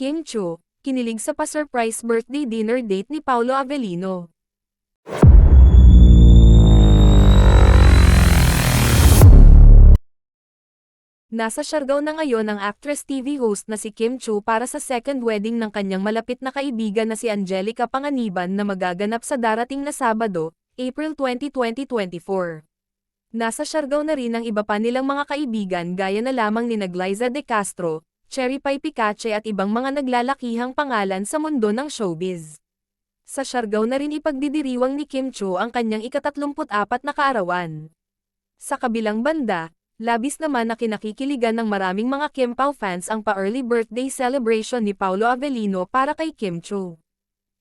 Kim Chiu, kinilig sa pa-surprise birthday dinner date ni Paolo Avellino. Nasa Siargao na ngayon ang actress TV host na si Kim Chiu para sa second wedding ng kanyang malapit na kaibigan na si Angelica Panganiban na magaganap sa darating na Sabado, April 20, 2024. Nasa Siargao na rin ang iba pa nilang mga kaibigan gaya na lamang ni Glyza De Castro, Cherry Pie Picache at ibang mga naglalakihang pangalan sa mundo ng showbiz. Sa Siargao na rin ipagdidiriwang ni Kim Chiu ang kanyang ika-34 na kaarawan. Sa kabilang banda, labis naman na kinakikiligan ng maraming mga Kim Pao fans ang pa-early birthday celebration ni Paolo Avellino para kay Kim Chiu.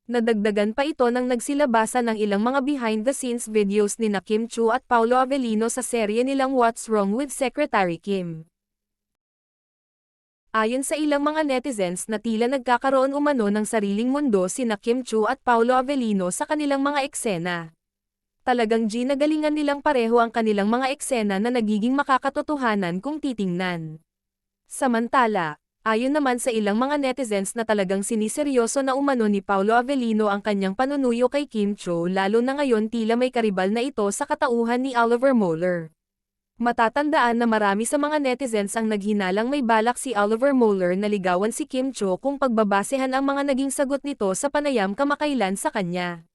Nadagdagan pa ito nang nagsilabasan ng ilang mga behind-the-scenes videos ni na Kim Chiu at Paolo Avellino sa serye nilang What's Wrong with Secretary Kim. Ayon sa ilang mga netizens na tila nagkakaroon umano ng sariling mundo sina Kim Chiu at Paolo Avellino sa kanilang mga eksena. Talagang ginagalingan nilang pareho ang kanilang mga eksena na nagiging makakatotohanan kung titingnan. Samantala, ayon naman sa ilang mga netizens na talagang siniseryoso na umano ni Paolo Avellino ang kanyang panunuyo kay Kim Chiu lalo na ngayon tila may karibal na ito sa katauhan ni Oliver Moeller. Matatandaan na marami sa mga netizens ang naghinalang may balak si Oliver Moeller na ligawan si Kim Chiu kung pagbabasehan ang mga naging sagot nito sa panayam kamakailan sa kanya.